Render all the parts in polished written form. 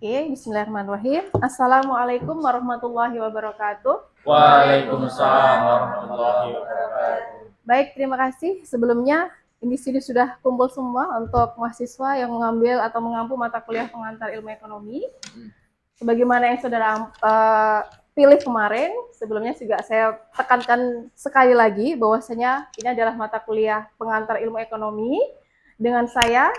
Oke, bismillahirrahmanirrahim. Assalamualaikum warahmatullahi wabarakatuh. Waalaikumsalam warahmatullahi wabarakatuh. Baik, terima kasih. Sebelumnya, di sini sudah kumpul semua untuk mahasiswa yang mengambil atau mengampu mata kuliah pengantar ilmu ekonomi. Sebagaimana yang saudara pilih kemarin, sebelumnya juga saya tekankan sekali lagi bahwasanya ini adalah mata kuliah pengantar ilmu ekonomi. Dengan saya,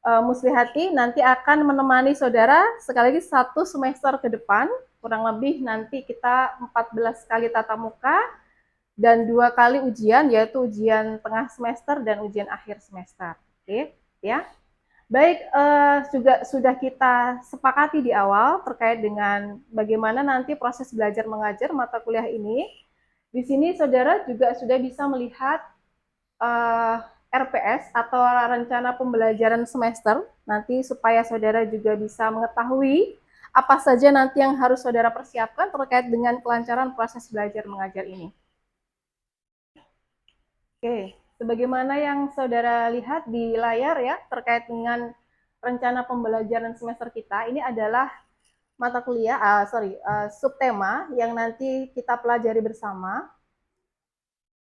Muslihati nanti akan menemani saudara sekali lagi 1 semester ke depan, kurang lebih nanti kita 14 kali tatap muka dan 2 kali ujian, yaitu ujian tengah semester dan ujian akhir semester. Oke, ya. Baik, juga sudah kita sepakati di awal terkait dengan bagaimana nanti proses belajar mengajar mata kuliah ini. Di sini saudara juga sudah bisa melihat RPS atau rencana pembelajaran semester, nanti supaya saudara juga bisa mengetahui apa saja nanti yang harus saudara persiapkan terkait dengan kelancaran proses belajar mengajar ini. Oke, sebagaimana yang saudara lihat di layar ya, terkait dengan rencana pembelajaran semester kita, ini adalah mata kuliah, subtema yang nanti kita pelajari bersama.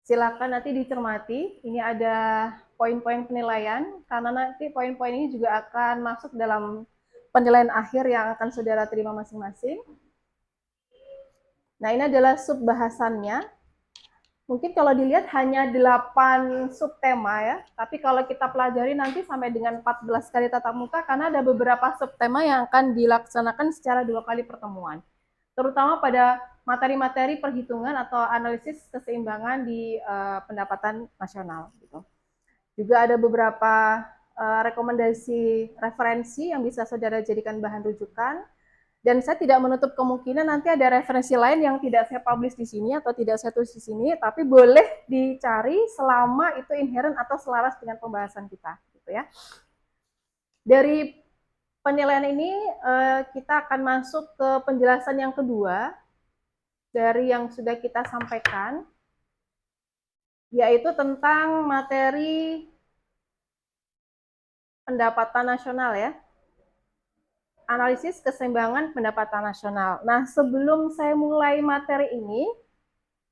Silakan nanti dicermati, ini ada poin-poin penilaian, karena nanti poin-poin ini juga akan masuk dalam penilaian akhir yang akan saudara terima masing-masing. Nah, ini adalah sub bahasannya. Mungkin kalau dilihat hanya 8 subtema ya, tapi kalau kita pelajari nanti sampai dengan 14 kali tatap muka, karena ada beberapa subtema yang akan dilaksanakan secara 2 kali pertemuan. Terutama pada materi-materi perhitungan atau analisis keseimbangan di pendapatan nasional. Gitu. Juga ada beberapa rekomendasi referensi yang bisa saudara jadikan bahan rujukan. Dan saya tidak menutup kemungkinan nanti ada referensi lain yang tidak saya publish di sini atau tidak saya tulis di sini, tapi boleh dicari selama itu inherent atau selaras dengan pembahasan kita. Gitu ya. Dari penilaian ini kita akan masuk ke penjelasan yang kedua dari yang sudah kita sampaikan, yaitu tentang materi pendapatan nasional ya. Analisis keseimbangan pendapatan nasional. Nah, sebelum saya mulai materi ini,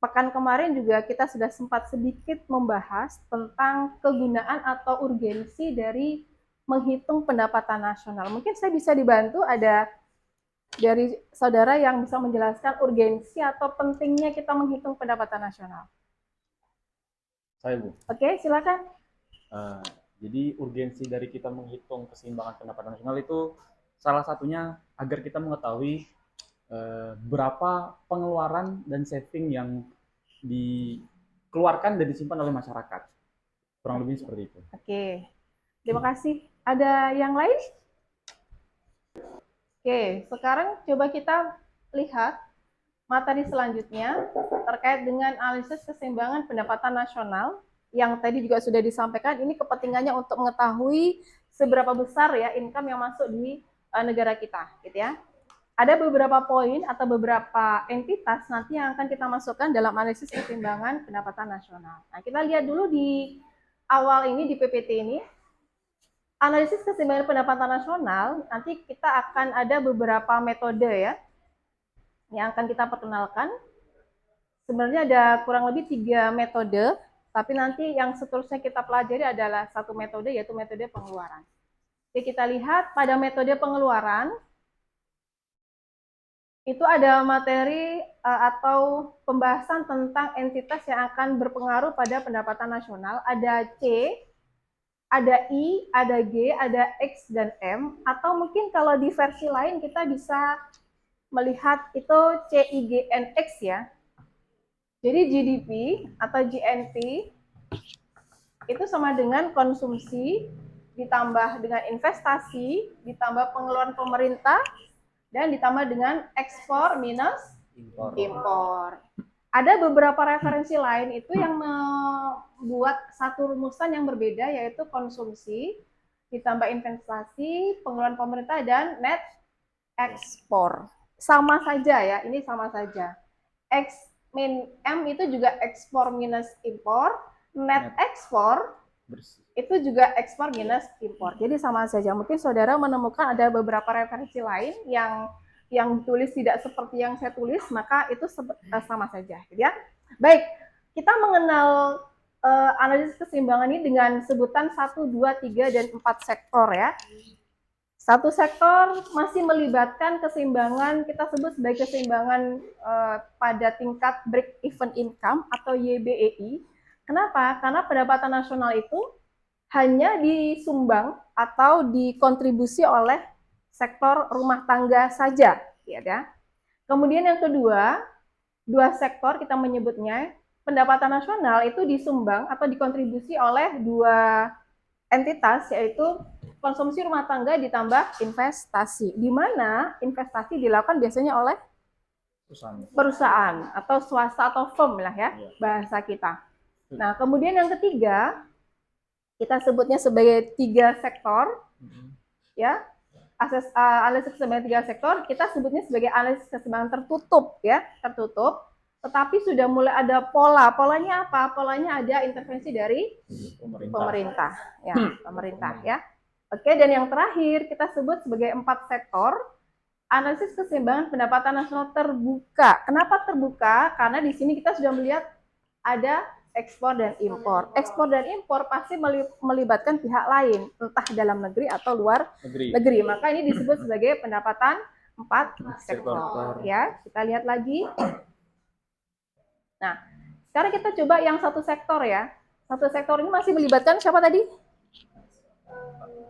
pekan kemarin juga kita sudah sempat sedikit membahas tentang kegunaan atau urgensi dari menghitung pendapatan nasional. Mungkin saya bisa dibantu ada dari saudara yang bisa menjelaskan urgensi atau pentingnya kita menghitung pendapatan nasional. Saya, Bu. Oke, silakan. Jadi urgensi dari kita menghitung keseimbangan pendapatan nasional itu salah satunya agar kita mengetahui berapa pengeluaran dan saving yang dikeluarkan dan disimpan oleh masyarakat. Kurang lebih seperti itu. Oke, terima kasih. Ada yang lain? Oke, sekarang coba kita lihat materi selanjutnya terkait dengan analisis keseimbangan pendapatan nasional yang tadi juga sudah disampaikan. Ini kepentingannya untuk mengetahui seberapa besar ya income yang masuk di negara kita, gitu ya. Ada beberapa poin atau beberapa entitas nanti yang akan kita masukkan dalam analisis keseimbangan pendapatan nasional. Nah, kita lihat dulu di awal ini di PPT ini. Analisis keseimbangan pendapatan nasional, nanti kita akan ada beberapa metode ya, yang akan kita perkenalkan. Sebenarnya ada kurang lebih 3 metode, tapi nanti yang seterusnya kita pelajari adalah 1 metode, yaitu metode pengeluaran. Jadi kita lihat pada metode pengeluaran, itu ada materi atau pembahasan tentang entitas yang akan berpengaruh pada pendapatan nasional. Ada C, ada I, ada G, ada X, dan M, atau mungkin kalau di versi lain kita bisa melihat itu C, I, G, N, X ya. Jadi GDP atau GNP itu sama dengan konsumsi ditambah dengan investasi, ditambah pengeluaran pemerintah, dan ditambah dengan ekspor minus impor. Ada beberapa referensi lain itu yang membuat satu rumusan yang berbeda, yaitu konsumsi ditambah investasi, pengeluaran pemerintah, dan net ekspor. Sama saja ya, ini sama saja. X min M itu juga ekspor minus impor, net ekspor bersih. itu juga ekspor minus impor. Jadi sama saja. Mungkin saudara menemukan ada beberapa referensi lain yang tulis tidak seperti yang saya tulis, maka itu sama saja, gitu ya. Baik, kita mengenal analisis keseimbangan ini dengan sebutan 1, 2, 3, dan 4 sektor ya. Satu sektor masih melibatkan keseimbangan, kita sebut sebagai keseimbangan pada tingkat break even income atau YBEI. Kenapa? Karena pendapatan nasional itu hanya disumbang atau dikontribusi oleh sektor rumah tangga saja, ya. Kemudian yang kedua, dua sektor kita menyebutnya pendapatan nasional itu disumbang atau dikontribusi oleh dua entitas, yaitu konsumsi rumah tangga ditambah investasi, di mana investasi dilakukan biasanya oleh perusahaan atau swasta atau firm lah ya, bahasa kita. Nah, kemudian yang ketiga, kita sebutnya sebagai 3 sektor, ya. Analisis keseimbangan 3 sektor, kita sebutnya sebagai analisis keseimbangan tertutup, ya, tertutup. Tetapi sudah mulai ada pola. Polanya apa? Polanya ada intervensi dari pemerintah, ya, pemerintah, ya. Oke, dan yang terakhir kita sebut sebagai 4 sektor. Analisis keseimbangan pendapatan nasional terbuka. Kenapa terbuka? Karena di sini kita sudah melihat ada ekspor dan impor. Ekspor dan impor pasti melibatkan pihak lain, entah dalam negeri atau luar negeri. Maka ini disebut sebagai pendapatan 4 sektor. Ya, kita lihat lagi. Nah, sekarang kita coba yang 1 sektor ya. 1 sektor ini masih melibatkan siapa tadi?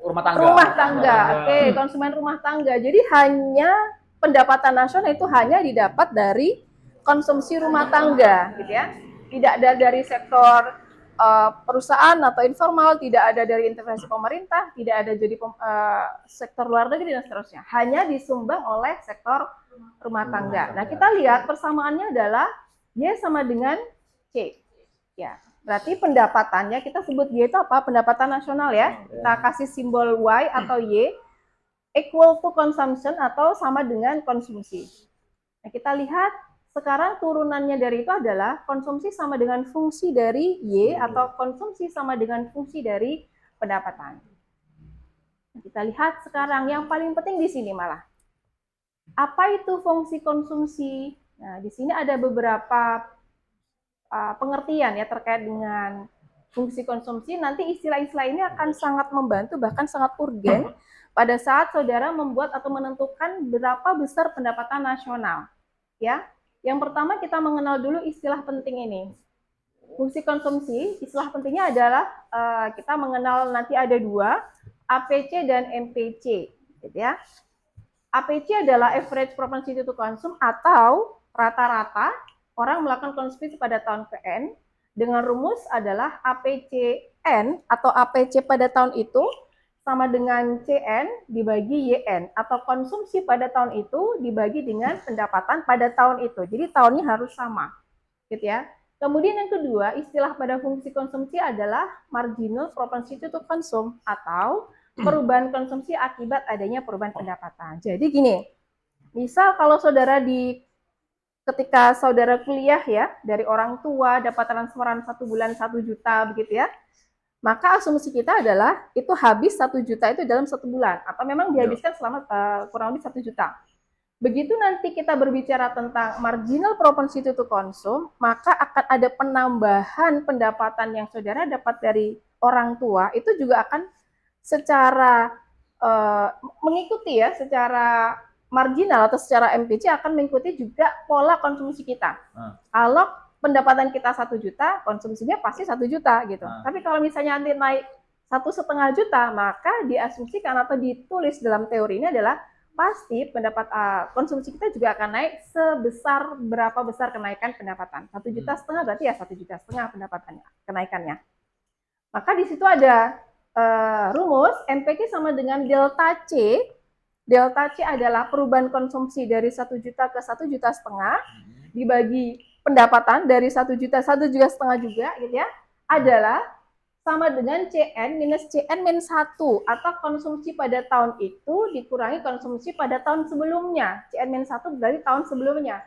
Rumah tangga. Rumah tangga. Oke, konsumen rumah tangga. Jadi hanya pendapatan nasional itu hanya didapat dari konsumsi rumah tangga, gitu ya. Tidak ada dari sektor perusahaan atau informal, tidak ada dari intervensi pemerintah, tidak ada jadi sektor luar negeri dan seterusnya. Hanya disumbang oleh sektor rumah tangga. Nah, kita lihat persamaannya adalah Y sama dengan C. Ya, berarti pendapatannya kita sebut Y itu apa? Pendapatan nasional ya. Kita kasih simbol Y atau Y equal to consumption atau sama dengan konsumsi. Nah, kita lihat sekarang turunannya dari itu adalah konsumsi sama dengan fungsi dari Y atau konsumsi sama dengan fungsi dari pendapatan. Nah, kita lihat sekarang yang paling penting di sini malah. Apa itu fungsi konsumsi? Nah, di sini ada beberapa pengertian ya terkait dengan fungsi konsumsi. Nanti istilah-istilah ini akan sangat membantu, bahkan sangat urgen pada saat saudara membuat atau menentukan berapa besar pendapatan nasional. Ya, yang pertama kita mengenal dulu istilah penting ini. Fungsi konsumsi, istilah pentingnya adalah kita mengenal nanti ada 2, APC dan MPC, gitu ya. APC adalah average propensity to consume atau rata-rata orang melakukan konsumsi pada tahun PN dengan rumus adalah APCN atau APC pada tahun itu sama dengan CN dibagi YN atau konsumsi pada tahun itu dibagi dengan pendapatan pada tahun itu. Jadi tahunnya harus sama, gitu ya. Kemudian yang kedua, istilah pada fungsi konsumsi adalah marginal propensity to consume atau perubahan konsumsi akibat adanya perubahan pendapatan. Jadi gini, misal kalau saudara ketika saudara kuliah ya, dari orang tua dapat transferan 1 bulan 1 juta begitu ya, maka asumsi kita adalah itu habis 1 juta itu dalam 1 bulan atau memang dihabiskan selama kurang lebih 1 juta. Begitu nanti kita berbicara tentang marginal propensity to consume, maka akan ada penambahan pendapatan yang saudara dapat dari orang tua itu juga akan secara mengikuti ya, secara marginal atau secara MPC akan mengikuti juga pola konsumsi kita. Kalau pendapatan kita 1 juta, konsumsinya pasti 1 juta gitu. Tapi kalau misalnya nanti naik 1,5 juta, maka diasumsikan atau ditulis dalam teori ini adalah pasti pendapat konsumsi kita juga akan naik sebesar berapa besar kenaikan pendapatan. 1,5 juta berarti ya 1,5 juta pendapatannya, kenaikannya. Maka di situ ada rumus MPC sama dengan delta C. Delta C adalah perubahan konsumsi dari 1 juta ke 1,5 juta dibagi pendapatan dari 1 juta 1,5 juta juga gitu ya, adalah sama dengan CN minus CN minus 1 atau konsumsi pada tahun itu dikurangi konsumsi pada tahun sebelumnya. CN minus 1 berarti tahun sebelumnya.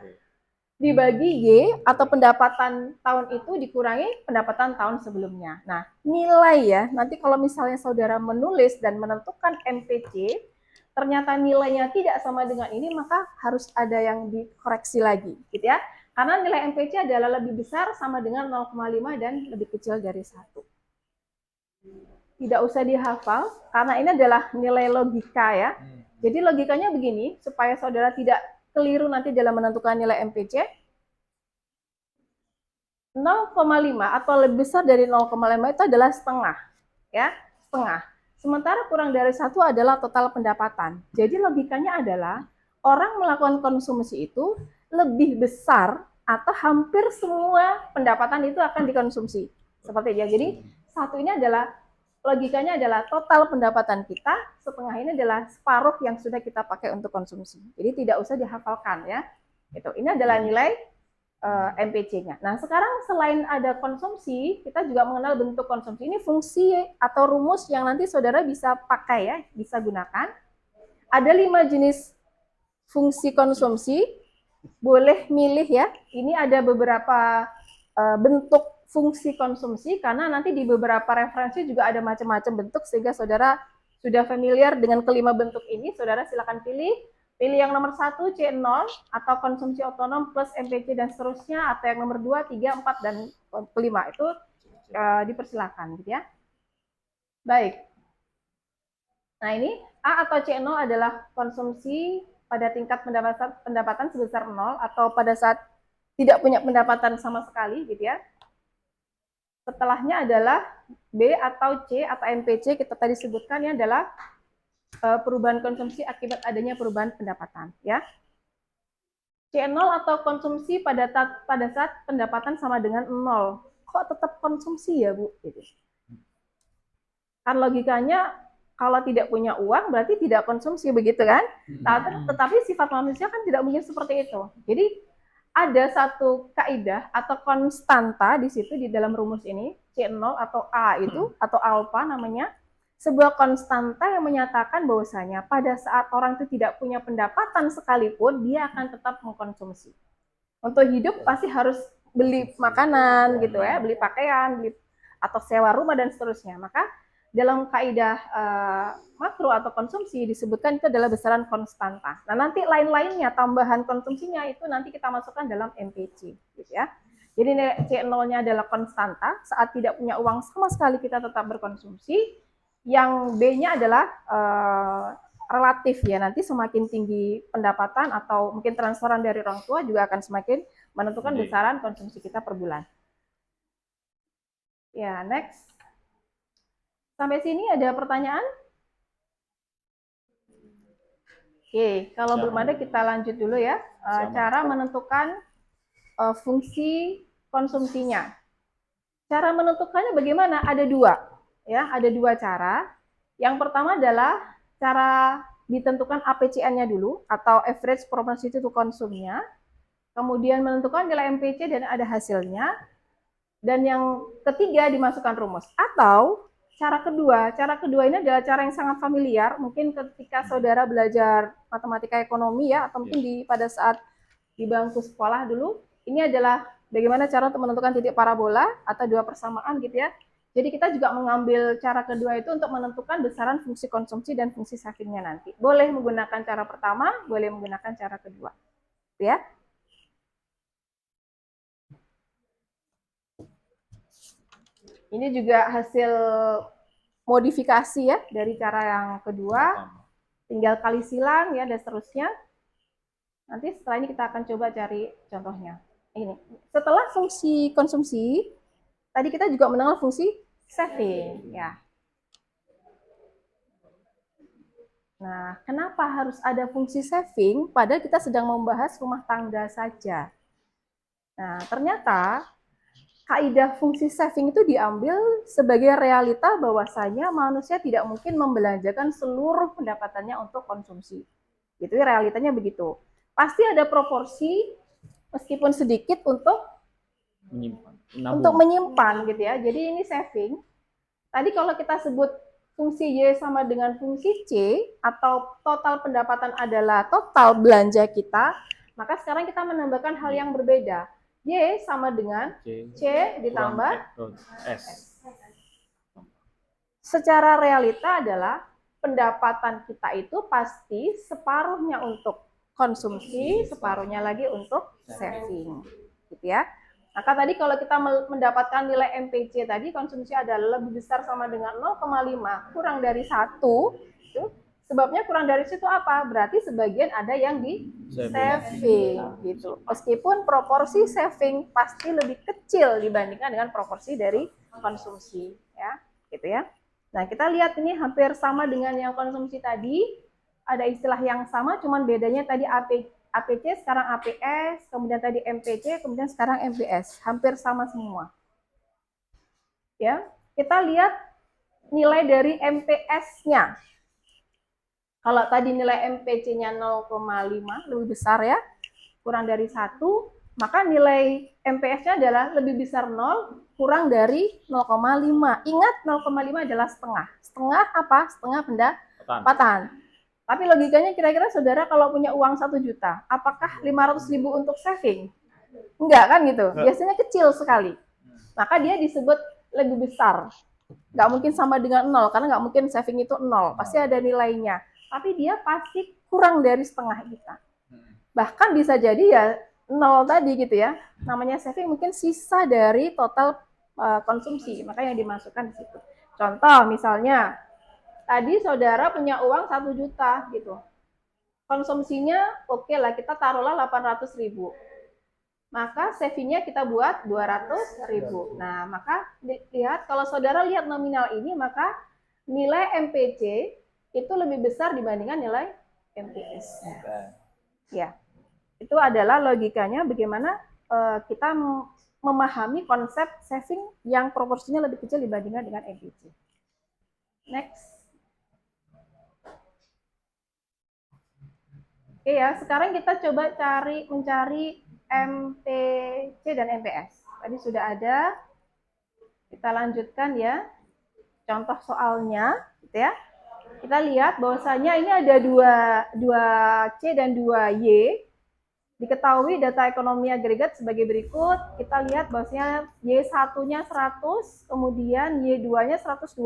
dibagi Y atau pendapatan tahun itu dikurangi pendapatan tahun sebelumnya. Nah, nilai ya, nanti kalau misalnya saudara menulis dan menentukan MPC, ternyata nilainya tidak sama dengan ini, maka harus ada yang dikoreksi lagi, gitu ya. Karena nilai MPC adalah lebih besar sama dengan 0,5 dan lebih kecil dari 1. Tidak usah dihafal, karena ini adalah nilai logika ya. Jadi logikanya begini, supaya saudara tidak keliru nanti dalam menentukan nilai MPC, 0,5 atau lebih besar dari 0,5 itu adalah setengah, ya, setengah. Sementara kurang dari 1 adalah total pendapatan. Jadi logikanya adalah orang melakukan konsumsi itu lebih besar atau hampir semua pendapatan itu akan dikonsumsi. Seperti itu. Jadi satu ini adalah logikanya adalah total pendapatan kita, setengah ini adalah separuh yang sudah kita pakai untuk konsumsi. Jadi tidak usah dihafalkan ya. Itu. Ini adalah nilai MPC-nya. Nah, sekarang selain ada konsumsi, kita juga mengenal bentuk konsumsi. Ini fungsi atau rumus yang nanti saudara bisa pakai ya, bisa gunakan. Ada 5 jenis fungsi konsumsi. Boleh milih ya. Ini ada beberapa bentuk fungsi konsumsi, karena nanti di beberapa referensi juga ada macam-macam bentuk, sehingga saudara sudah familiar dengan kelima bentuk ini. Saudara silakan pilih yang nomor 1 C0 atau konsumsi otonom plus MPC dan seterusnya, atau yang nomor 2, 3, 4 dan kelima itu dipersilakan gitu ya. Baik. Nah, ini A atau C0 adalah konsumsi pada tingkat pendapatan sebesar 0 atau pada saat tidak punya pendapatan sama sekali gitu ya. Setelahnya adalah B atau C atau MPC, kita tadi sebutkan ya, adalah perubahan konsumsi akibat adanya perubahan pendapatan ya. C0 atau konsumsi pada saat pendapatan sama dengan 0. Kok tetap konsumsi ya, Bu? Gitu. Kan logikanya kalau tidak punya uang berarti tidak konsumsi, begitu kan? Tetapi sifat manusia kan tidak mungkin seperti itu. Jadi ada satu kaidah atau konstanta di situ di dalam rumus ini, C0 atau A itu atau alfa namanya, sebuah konstanta yang menyatakan bahwasanya pada saat orang itu tidak punya pendapatan sekalipun, dia akan tetap mengkonsumsi. Untuk hidup pasti harus beli makanan gitu ya, beli pakaian, beli, atau sewa rumah dan seterusnya. Maka dalam kaidah makro atau konsumsi disebutkan itu adalah besaran konstanta. Nah, nanti lain-lainnya tambahan konsumsinya itu nanti kita masukkan dalam MPC gitu ya. Jadi C0-nya adalah konstanta, saat tidak punya uang sama sekali kita tetap berkonsumsi. Yang B-nya adalah relatif ya, nanti semakin tinggi pendapatan atau mungkin transferan dari orang tua juga akan semakin menentukan besaran konsumsi kita per bulan. Ya, next. Sampai sini ada pertanyaan? Oke, kalau belum ada kita lanjut dulu ya. Cara menentukan fungsi konsumsinya. Cara menentukannya bagaimana? Ada dua. Ya, ada dua cara. Yang pertama adalah cara ditentukan APCN-nya dulu atau average propensity to consume-nya. Kemudian menentukan nilai MPC dan ada hasilnya. Dan yang ketiga dimasukkan rumus. Atau cara kedua ini adalah cara yang sangat familiar. Mungkin ketika saudara belajar matematika ekonomi ya, atau mungkin pada saat di bangku sekolah dulu, ini adalah bagaimana cara untuk menentukan titik parabola atau dua persamaan gitu ya. Jadi kita juga mengambil cara kedua itu untuk menentukan besaran fungsi konsumsi dan fungsi savingnya nanti. Boleh menggunakan cara pertama, boleh menggunakan cara kedua. Ya. Ini juga hasil modifikasi ya dari cara yang kedua. Tinggal kali silang ya dan seterusnya. Nanti setelah ini kita akan coba cari contohnya. Ini. Setelah fungsi konsumsi, tadi kita juga mengenal fungsi saving ya. Nah, kenapa harus ada fungsi saving padahal kita sedang membahas rumah tangga saja? Nah, ternyata kaidah fungsi saving itu diambil sebagai realita bahwasanya manusia tidak mungkin membelanjakan seluruh pendapatannya untuk konsumsi. Gitu ya, realitanya begitu. Pasti ada proporsi meskipun sedikit untuk menyimpan gitu ya. Jadi ini saving. Tadi kalau kita sebut fungsi Y sama dengan fungsi C atau total pendapatan adalah total belanja kita, Maka sekarang kita menambahkan hal yang berbeda. Y sama dengan C ditambah S. Secara realita adalah pendapatan kita itu pasti separuhnya untuk konsumsi, separuhnya lagi untuk saving, gitu ya. Maka tadi kalau kita mendapatkan nilai MPC tadi, konsumsi adalah lebih besar sama dengan 0,5 kurang dari 1, itu sebabnya kurang dari situ apa? Berarti sebagian ada yang di saving gitu. Meskipun proporsi saving pasti lebih kecil dibandingkan dengan proporsi dari konsumsi, ya, gitu ya. Nah, kita lihat ini hampir sama dengan yang konsumsi tadi. Ada istilah yang sama, cuman bedanya tadi APC, sekarang APS, kemudian tadi MPC, kemudian sekarang MPS. Hampir sama semua. Ya, kita lihat nilai dari MPS-nya. Kalau tadi nilai MPC-nya 0,5, lebih besar ya, kurang dari 1, maka nilai MPS-nya adalah lebih besar 0, kurang dari 0,5. Ingat 0,5 adalah setengah. Setengah apa? Setengah pendapatan. Tapi logikanya kira-kira saudara kalau punya uang 1 juta, apakah 500.000 untuk saving? Enggak kan gitu. Biasanya kecil sekali. Maka dia disebut lebih besar. Nggak mungkin sama dengan 0, karena nggak mungkin saving itu 0. Pasti ada nilainya. Tapi dia pasti kurang dari setengah kita. Bahkan bisa jadi ya 0 tadi gitu ya. Namanya saving mungkin sisa dari total konsumsi, maka yang dimasukkan di situ. Contoh misalnya, tadi saudara punya uang 1 juta gitu. Konsumsinya oke lah, kita taruhlah 800.000. Maka savingnya kita buat 200.000. Nah, maka lihat kalau saudara lihat nominal ini, maka nilai MPC itu lebih besar dibandingkan nilai MPS. Ya. Itu adalah logikanya bagaimana kita memahami konsep saving yang proporsinya lebih kecil dibandingkan dengan MPC. Next. Oke ya, sekarang kita coba mencari MPC dan MPS. Tadi sudah ada. Kita lanjutkan ya. Contoh soalnya, gitu ya. Kita lihat bahwasanya ini ada dua C dan 2 Y. Diketahui data ekonomi agregat sebagai berikut. Kita lihat bahwasanya Y1-nya 100, kemudian Y2-nya 120,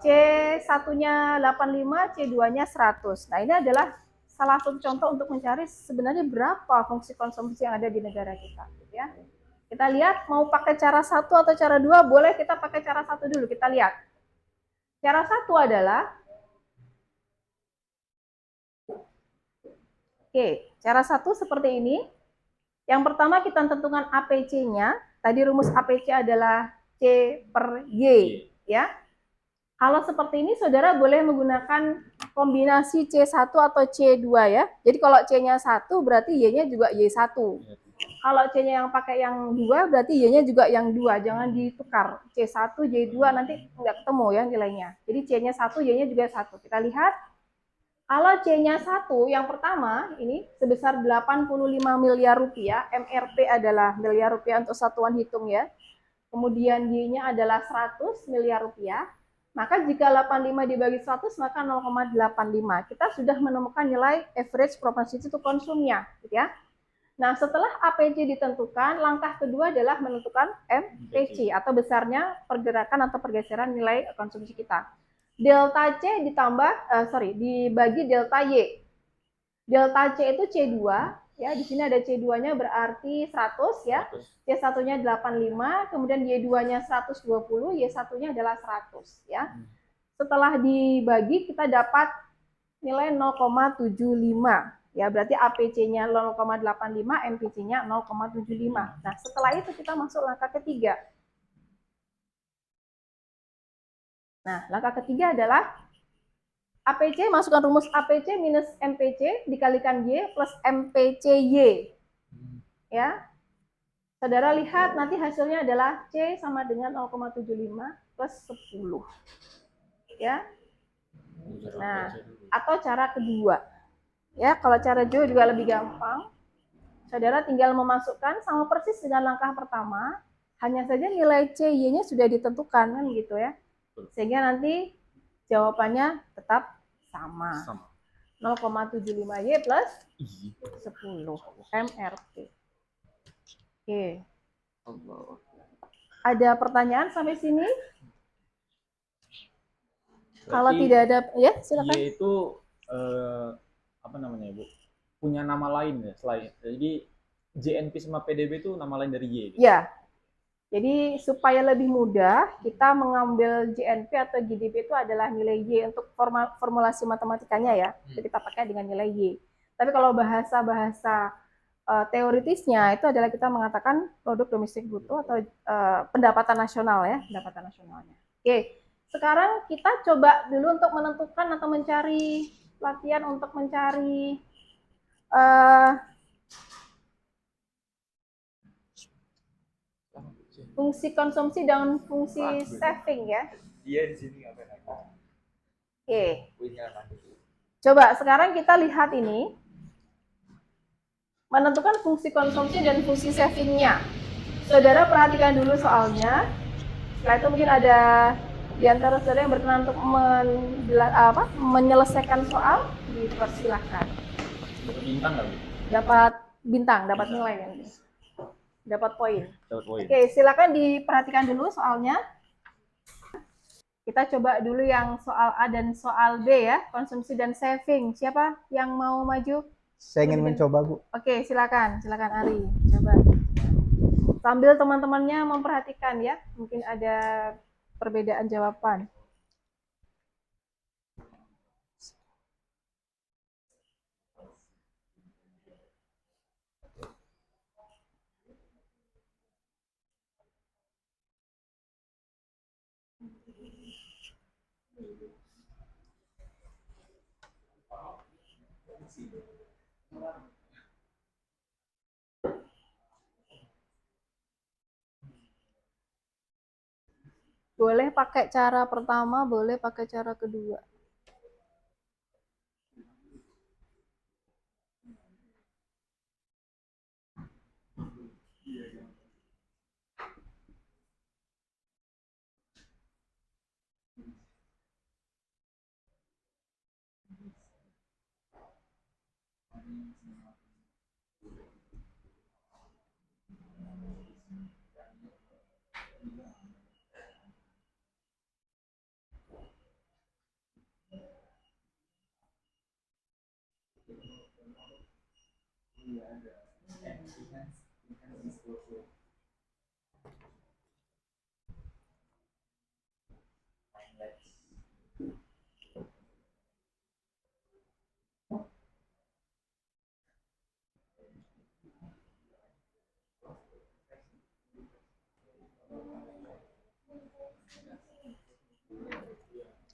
C1-nya 85, C2-nya 100. Nah, ini adalah salah satu contoh untuk mencari sebenarnya berapa fungsi konsumsi yang ada di negara kita. Ya. Kita lihat mau pakai cara 1 atau cara 2, boleh kita pakai cara 1 dulu. Kita lihat. Cara 1 adalah cara 1 seperti ini. Yang pertama kita tentukan APC-nya. Tadi rumus APC adalah C per Y. Ya. Kalau seperti ini, saudara boleh menggunakan kombinasi C1 atau C2 ya. Jadi kalau C-nya 1, berarti Y-nya juga Y1. Kalau C-nya yang pakai yang 2, berarti Y-nya juga yang 2. Jangan ditukar. C1, Y2 nanti nggak ketemu ya nilainya. Jadi C-nya 1, Y-nya juga 1. Kita lihat. Kalau C-nya 1, yang pertama, ini sebesar 85 miliar rupiah. MRP adalah miliar rupiah untuk satuan hitung ya. Kemudian Y-nya adalah 100 miliar rupiah. Maka jika 85 dibagi 100, maka 0,85. Kita sudah menemukan nilai average propensity to consume-nya. Gitu ya. Nah, setelah APC ditentukan, langkah kedua adalah menentukan MPC atau besarnya pergerakan atau pergeseran nilai konsumsi kita. Delta C dibagi delta Y. Delta C itu C2, ya, di sini ada C2-nya berarti 100 ya. C1-nya 85, kemudian Y2-nya 120, Y1-nya adalah 100 ya. Setelah dibagi kita dapat nilai 0,75 ya, berarti APC-nya 0,85, MPC-nya 0,75. Nah, setelah itu kita masuk langkah ketiga. Nah, langkah ketiga adalah APC, masukkan rumus APC minus MPC dikalikan Y plus MPCY. Ya. Saudara lihat nanti hasilnya adalah C sama dengan 0,75 plus 10. Ya. Nah, atau cara kedua. Ya, kalau cara kedua juga lebih gampang. Saudara tinggal memasukkan sama persis dengan langkah pertama, hanya saja nilai C, Y-nya sudah ditentukan kan gitu ya. Sehingga nanti jawabannya tetap sama. 0,75Y plus Ih, 10 MRT. Oke. Allah. Ada pertanyaan sampai sini? Kalau Berarti tidak ada, ya silakan. Y itu eh, apa namanya, Bu? Punya nama lain ya selain. Jadi JNP sama PDB itu nama lain dari Y gitu. Ya, jadi supaya lebih mudah, kita mengambil GNP atau GDP itu adalah nilai Y untuk formulasi matematikanya ya. Jadi kita pakai dengan nilai Y. Tapi kalau bahasa-bahasa teoritisnya itu adalah kita mengatakan produk domestik bruto atau pendapatan nasional ya, pendapatan nasionalnya. Oke, sekarang kita coba dulu untuk menentukan atau mencari latihan untuk mencari uh, fungsi konsumsi dan fungsi saving ya. Dia di sini ngapain lagi? Oke. Punya lagi. Coba sekarang kita lihat ini. Menentukan fungsi konsumsi dan fungsi savingnya. Saudara perhatikan dulu soalnya. Setelah itu mungkin ada di antara saudara yang berkenan untuk menyelesaikan soal, dipersilahkan. Dapat bintang nggak, Bu? Dapat bintang, dapat nilai kan? Dapat poin. Dapat poin. Oke, silakan diperhatikan dulu soalnya. Kita coba dulu yang soal A dan soal B ya, konsumsi dan saving. Siapa yang mau maju? Saya ingin mencoba, Bu. Oke, silakan Ari, coba. Sambil teman-temannya memperhatikan ya, mungkin ada perbedaan jawaban. Boleh pakai cara pertama, boleh pakai cara kedua.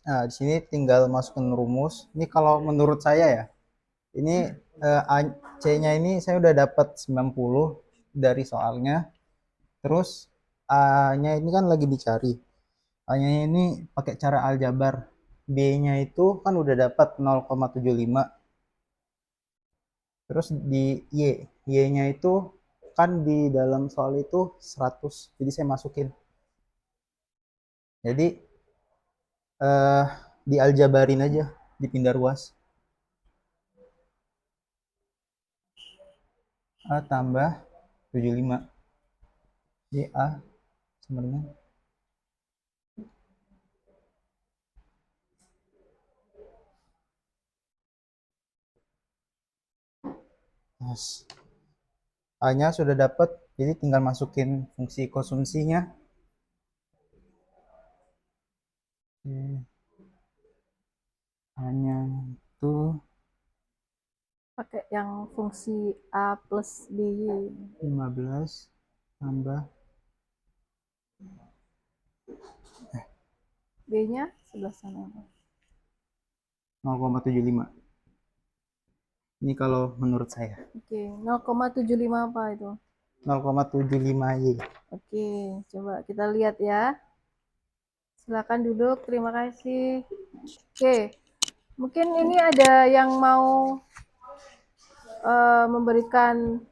Nah, di sini tinggal masukin rumus. Ini kalau menurut saya ya, ini C-nya ini saya udah dapat 90 dari soalnya. Terus A-nya ini kan lagi dicari. A-nya ini pakai cara aljabar. B-nya itu kan udah dapat 0,75. Terus di Y-nya itu kan di dalam soal itu 100. Jadi saya masukin. Jadi dialjabarin aja, dipindah ruas. A tambah 75. Jadi A sama dengan A-nya sudah dapat, jadi tinggal masukin fungsi konsumsinya. A-nya itu pakai yang fungsi A plus BY. 15 tambah B-nya sebelah sana. 0,75. Ini kalau menurut saya. Oke, 0,75 apa itu? 0,75Y. Oke, coba kita lihat ya. Silakan duduk, terima kasih. Oke, mungkin ini ada yang mau memberikan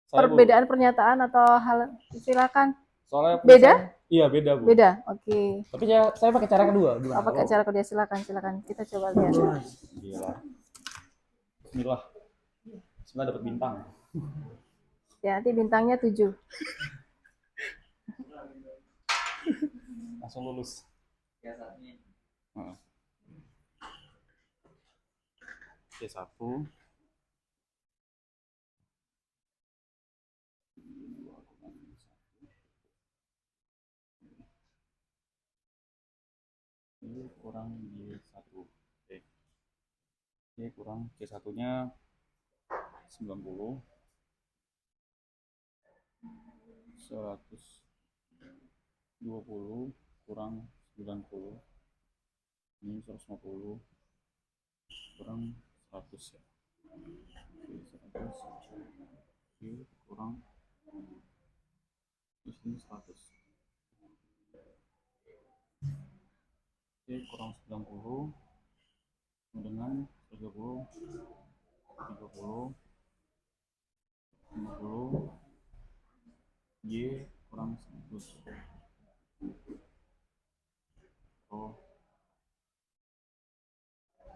Saya, Bu. perbedaan pernyataan atau hal, silakan. Soalnya Beda? iya beda Bu. Beda. Oke. Tapi saya pakai cara kedua gimana? Apa pakai cara kerja? Silakan. Kita coba lihat. Gila. Bismillah. Bismillah dapat bintang. Ya, nanti bintangnya 7. Langsung lulus. Heeh. C1 ini kurang Y1. Oke. Ini kurang C1-nya 90 120 kurang 90 ini 150 kurang 100 ya. Oke, 100 Oke, kurang terus ini 100. Oke, kurang 90 dengan 30 30 50 Y kurang 100. Oh,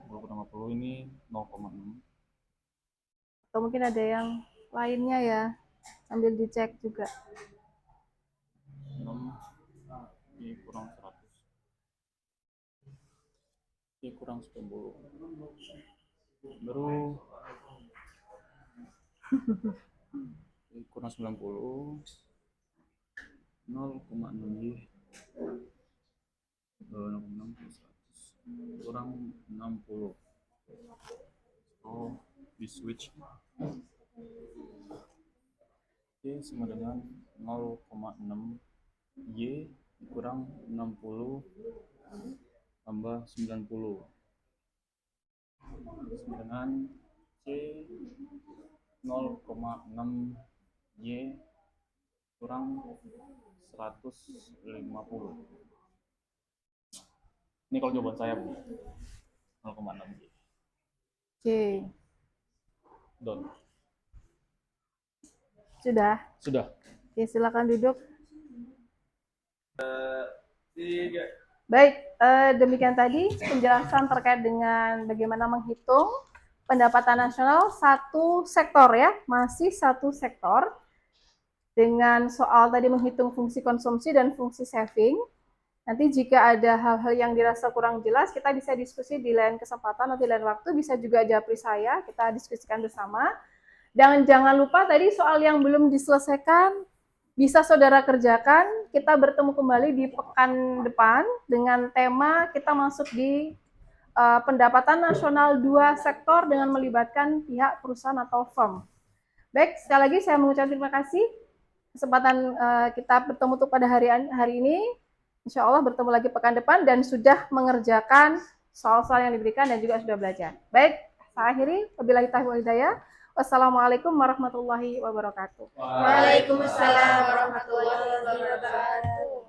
50 ini 0,6. Atau mungkin ada yang lainnya ya. Sambil dicek juga. 6 Y kurang 100. Y kurang 10. Baru Y kurang 90 0,6 Y 0,6 plus 100 kurang 60. Oh, di switch. Oke, sama dengan 0,6 Y kurang 60 tambah 90 sama dengan C 0,6 Y kurang 150. Ini kalau jawaban saya Bu, 0,6 Y. Oke. Don. Sudah. Sudah. Oke, silakan duduk. Baik, demikian tadi penjelasan terkait dengan bagaimana menghitung pendapatan nasional satu sektor ya, masih satu sektor dengan soal tadi menghitung fungsi konsumsi dan fungsi saving. Nanti jika ada hal-hal yang dirasa kurang jelas, kita bisa diskusi di lain kesempatan atau di lain waktu, bisa juga japri saya, kita diskusikan bersama. Dan jangan lupa tadi soal yang belum diselesaikan, bisa saudara kerjakan. Kita bertemu kembali di pekan depan dengan tema kita masuk di pendapatan nasional 2 sektor dengan melibatkan pihak perusahaan atau firm. Baik, sekali lagi saya mengucapkan terima kasih. Kesempatan kita bertemu untuk pada hari ini. Insya Allah bertemu lagi pekan depan dan sudah mengerjakan soal-soal yang diberikan dan juga sudah belajar. Baik, saya akhiri. Wabillahi taufiq wal hidayah. Wassalamualaikum warahmatullahi wabarakatuh. Waalaikumsalam warahmatullahi wabarakatuh.